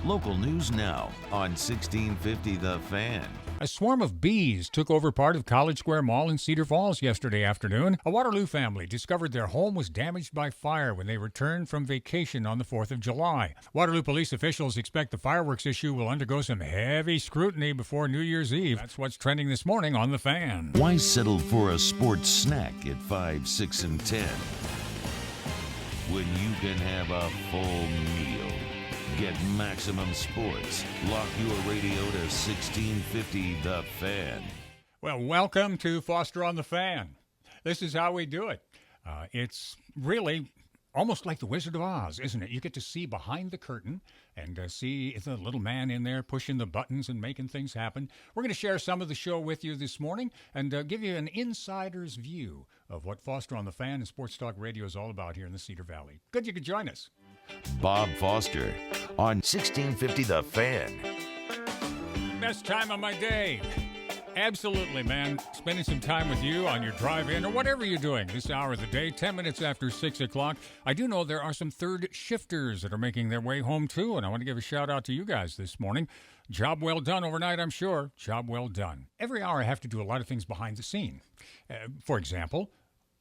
Local news now on 1650 The Fan. A swarm of bees took over part of College Square Mall in Cedar Falls yesterday afternoon. A Waterloo family discovered their home was damaged by fire when they returned from vacation on the 4th of July. Waterloo police officials expect the fireworks issue will undergo some heavy scrutiny before New Year's Eve. That's what's trending this morning on The Fan. Why settle for a sports snack at 5, 6, and 10 when you can have a full meal? Get Maximum Sports. Lock your radio to 1650 The Fan. Well, welcome to Foster on The Fan. This is how we do it. It's really almost like the Wizard of Oz, isn't it? You get to see behind the curtain and see the little man in there pushing the buttons and making things happen. We're going to share some of the show with you this morning and give you an insider's view of what Foster on The Fan and Sports Talk Radio is all about here in the Cedar Valley. Good you could join us. Bob Foster on 1650 The Fan. Best time of my day. Absolutely, man. Spending some time with you on your drive-in or whatever you're doing this hour of the day, 10 minutes after 6 o'clock. I do know there are some third shifters that are making their way home, too, and I want to give a shout-out to you guys this morning. Job well done overnight, I'm sure. Job well done. Every hour I have to do a lot of things behind the scene. For example,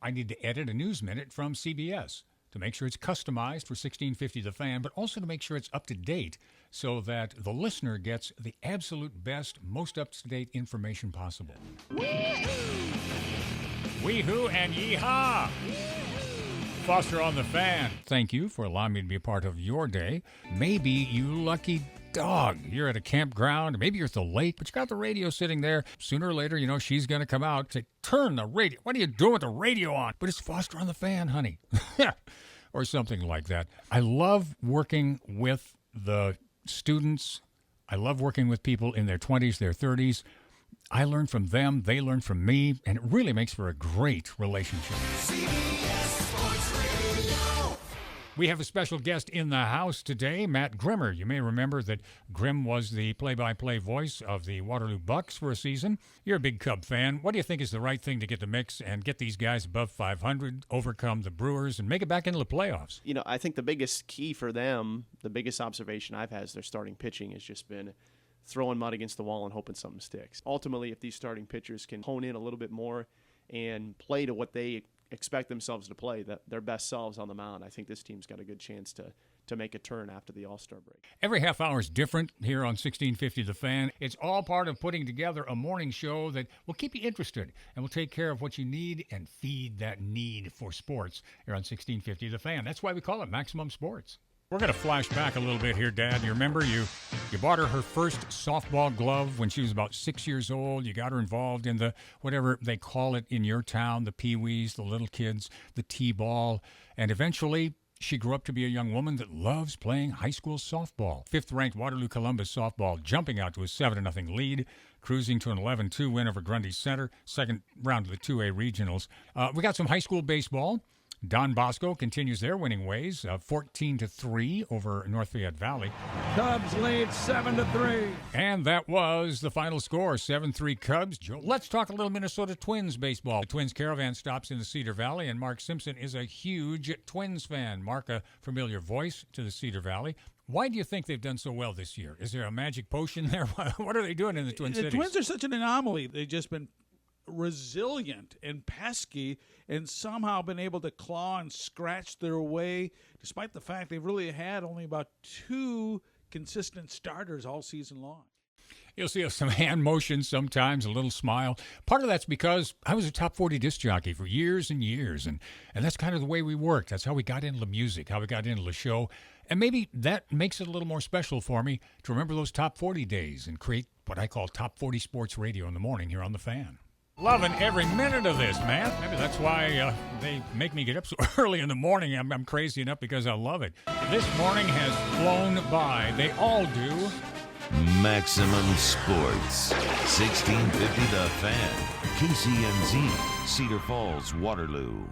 I need to edit a news minute from CBS to make sure it's customized for 1650 The Fan, but also to make sure it's up to date so that the listener gets the absolute best, most up-to-date information possible. Wee-hoo and yee-haw! Foster on The Fan. Thank you for allowing me to be a part of your day. Maybe you lucky dog. You're at a campground, maybe you're at the lake, but you got the radio sitting there. Sooner or later, she's going to come out and say, turn the radio. What are you doing with the radio on? But it's Foster on The Fan, honey. Or something like that. I love working with the students. I love working with people in their 20s, their 30s. I learn from them, they learn from me, and it really makes for a great relationship. CBS Sports Radio. We have a special guest in the house today, Matt Grimmer. You may remember that Grimm was the play-by-play voice of the Waterloo Bucks for a season. You're a big Cub fan. What do you think is the right thing to get the mix and get these guys above 500, overcome the Brewers, and make it back into the playoffs? I think the biggest key for them, the biggest observation I've had as their starting pitching has just been throwing mud against the wall and hoping something sticks. Ultimately, if these starting pitchers can hone in a little bit more and play to what they expect themselves to play, their best selves on the mound, I think this team's got a good chance to make a turn after the All-Star break. Every half hour is different here on 1650 The Fan. It's all part of putting together a morning show that will keep you interested and will take care of what you need and feed that need for sports here on 1650 The Fan. That's why we call it Maximum Sports. We're going to flash back a little bit here, Dad. You remember you bought her first softball glove when she was about 6 years old. You got her involved in the, whatever they call it in your town, the peewees, the little kids, the t-ball. And eventually, she grew up to be a young woman that loves playing high school softball. Fifth-ranked Waterloo Columbus softball jumping out to a 7-0 lead, cruising to an 11-2 win over Grundy Center, second round of the 2A regionals. We got some high school baseball. Don Bosco continues their winning ways, 14-3 over North Fayette Valley. Cubs lead 7-3. And that was the final score, 7-3 Cubs. Let's talk a little Minnesota Twins baseball. The Twins caravan stops in the Cedar Valley, and Mark Simpson is a huge Twins fan. Mark, a familiar voice to the Cedar Valley. Why do you think they've done so well this year? Is there a magic potion there? What are they doing in the Twin Cities? The Twins are such an anomaly. They've just been resilient and pesky and somehow been able to claw and scratch their way, despite the fact they've really had only about 2 consistent starters all season long. You'll see some hand motions sometimes, a little smile. Part of that's because I was a top 40 disc jockey for years and years, and that's kind of the way we worked. That's how we got into music, how we got into the show. And maybe that makes it a little more special for me to remember those top 40 days and create what I call top 40 sports radio in the morning here on The Fan. Loving every minute of this, man. Maybe that's why they make me get up so early in the morning. I'm crazy enough because I love it. This morning has flown by. They all do. Maximum Sports. 1650 The Fan. KCNZ. Cedar Falls, Waterloo.